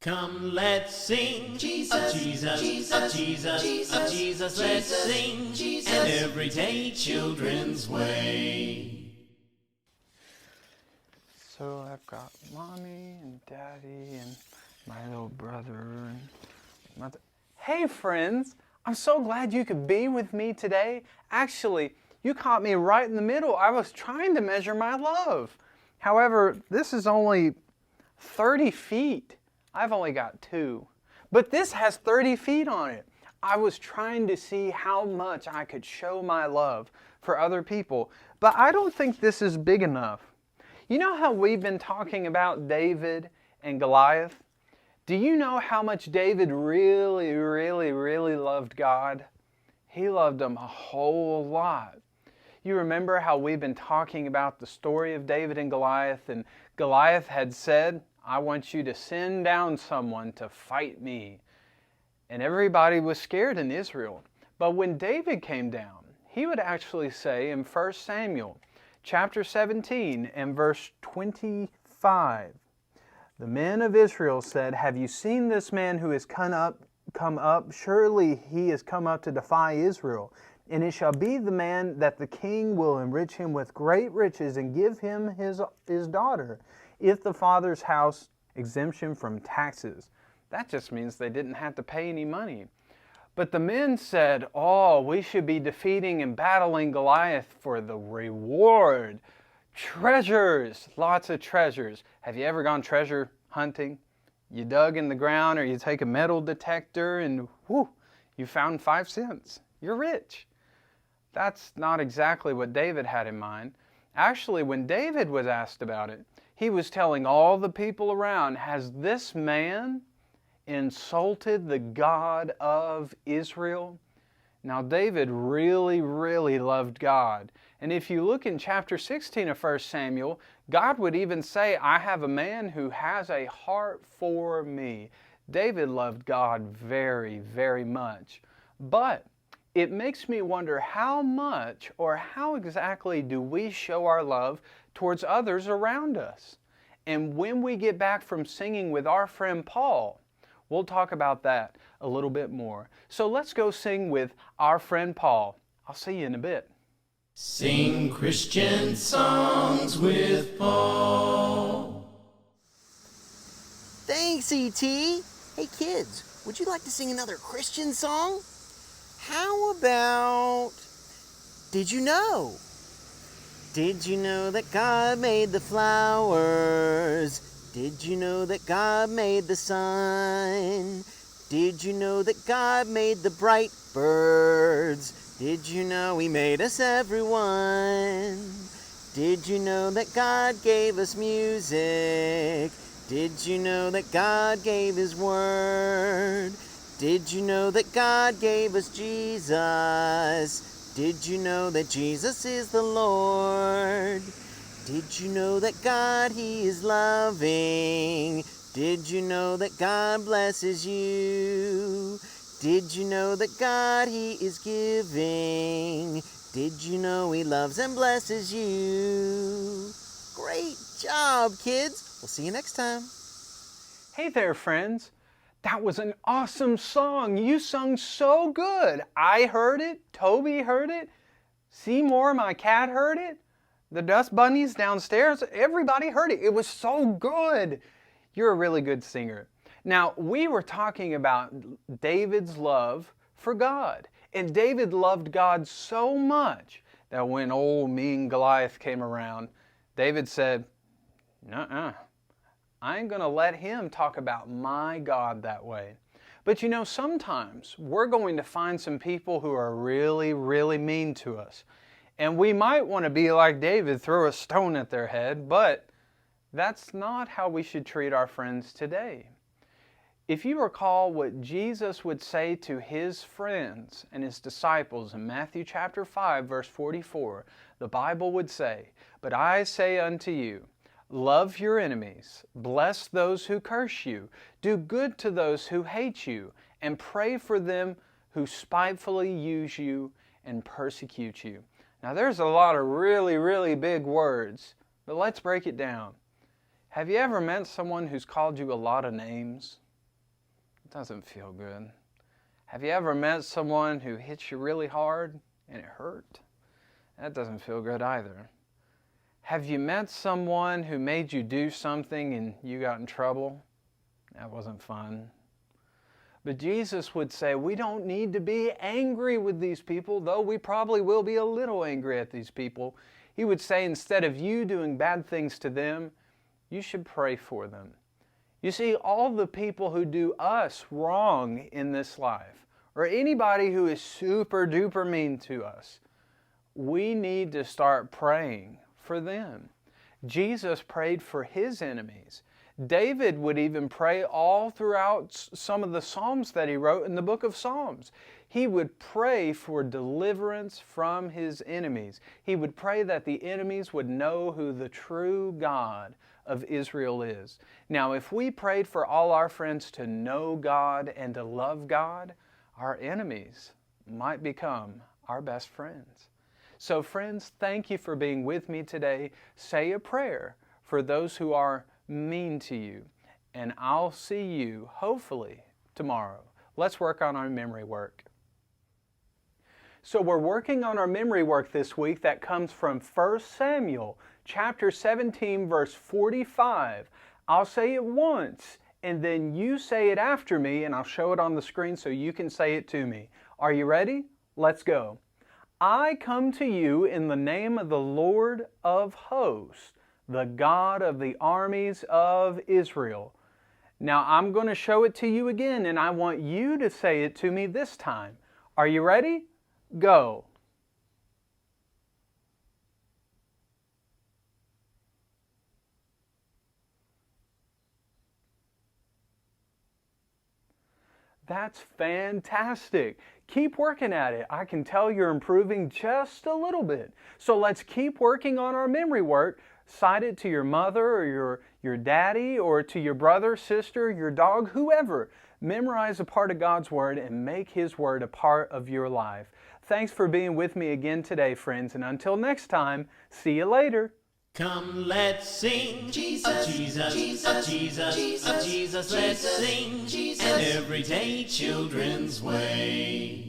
Come, let's sing Jesus, Jesus, Jesus, Jesus, Jesus, let's sing Jesus, and everyday children's way. So I've got mommy and daddy and my little brother and mother. Hey friends, I'm so glad you could be with me today. Actually, you caught me right in the middle. I was trying to measure my love. However, this is only 30 feet. I've only got 2. But this has 30 feet on it. I was trying to see how much I could show my love for other people, but I don't think this is big enough. You know how we've been talking about David and Goliath? Do you know how much David really loved God? He loved him a whole lot. You remember how we've been talking about the story of David and Goliath, and Goliath had said, I want you to send down someone to fight me. And everybody was scared in Israel. But when David came down, he would actually say in 1 Samuel chapter 17 and verse 25, the men of Israel said, have you seen this man who has come up? Surely he has come up to defy Israel. And it shall be the man that the king will enrich him with great riches and give him his daughter, if the father's house exemption from taxes. That just means they didn't have to pay any money. But the men said, oh, we should be defeating and battling Goliath for the reward. Treasures, lots of treasures. Have you ever gone treasure hunting? You dug in the ground or you take a metal detector and whoo, you found 5 cents. You're rich. That's not exactly what David had in mind. Actually, when David was asked about it, he was telling all the people around, has this man insulted the God of Israel? Now, David really loved God. And if you look in chapter 16 of 1 Samuel, God would even say, I have a man who has a heart for me. David loved God very much. But it makes me wonder how much or how exactly do we show our love towards others around us? And when we get back from singing with our friend Paul, we'll talk about that a little bit more. So let's go sing with our friend Paul. I'll see you in a bit. Sing Christian songs with Paul. Thanks, E.T. Hey kids, would you like to sing another Christian song? How about, did you know? Did you know that God made the flowers? Did you know that God made the sun? Did you know that God made the bright birds? Did you know He made us everyone? Did you know that God gave us music? Did you know that God gave His word? Did you know that God gave us Jesus? Did you know that Jesus is the Lord? Did you know that God, He is loving? Did you know that God blesses you? Did you know that God, He is giving? Did you know He loves and blesses you? Great job, kids. We'll see you next time. Hey there, friends. That was an awesome song. You sung so good. I heard it. Toby heard it. Seymour, my cat, heard it. The dust bunnies downstairs, everybody heard it. It was so good. You're a really good singer. Now, we were talking about David's love for God. And David loved God so much that when old mean Goliath came around, David said, nuh-uh. I ain't going to let him talk about my God that way. But you know, sometimes we're going to find some people who are really mean to us. And we might want to be like David, throw a stone at their head, but that's not how we should treat our friends today. If you recall what Jesus would say to His friends and His disciples in Matthew chapter 5, verse 44, the Bible would say, but I say unto you, love your enemies, bless those who curse you, do good to those who hate you, and pray for them who spitefully use you and persecute you. Now there's a lot of really big words, but let's break it down. Have you ever met someone who's called you a lot of names? It doesn't feel good. Have you ever met someone who hits you really hard and it hurt? That doesn't feel good either. Have you met someone who made you do something and you got in trouble? That wasn't fun. But Jesus would say we don't need to be angry with these people, though we probably will be a little angry at these people. He would say instead of you doing bad things to them, you should pray for them. You see, all the people who do us wrong in this life, or anybody who is super duper mean to us, we need to start praying for them. Jesus prayed for his enemies. David would even pray all throughout some of the Psalms that he wrote in the book of Psalms. He would pray for deliverance from his enemies. He would pray that the enemies would know who the true God of Israel is. Now, if we prayed for all our friends to know God and to love God, our enemies might become our best friends. So friends, thank you for being with me today. Say a prayer for those who are mean to you. And I'll see you, hopefully, tomorrow. Let's work on our memory work. So we're working on our memory work this week that comes from 1 Samuel chapter 17, verse 45. I'll say it once, and then you say it after me, and I'll show it on the screen so you can say it to me. Are you ready? Let's go. I come to you in the name of the Lord of hosts, the God of the armies of Israel. Now I'm going to show it to you again, and I want you to say it to me this time. Are you ready? Go. That's fantastic. Keep working at it. I can tell you're improving just a little bit. So let's keep working on our memory work. Cite it to your mother or your daddy or to your brother, sister, your dog, whoever. Memorize a part of God's Word and make His Word a part of your life. Thanks for being with me again today, friends. And until next time, see you later. Come, let's sing Jesus, Jesus, Jesus, Jesus, Jesus, let's sing an everyday children's way.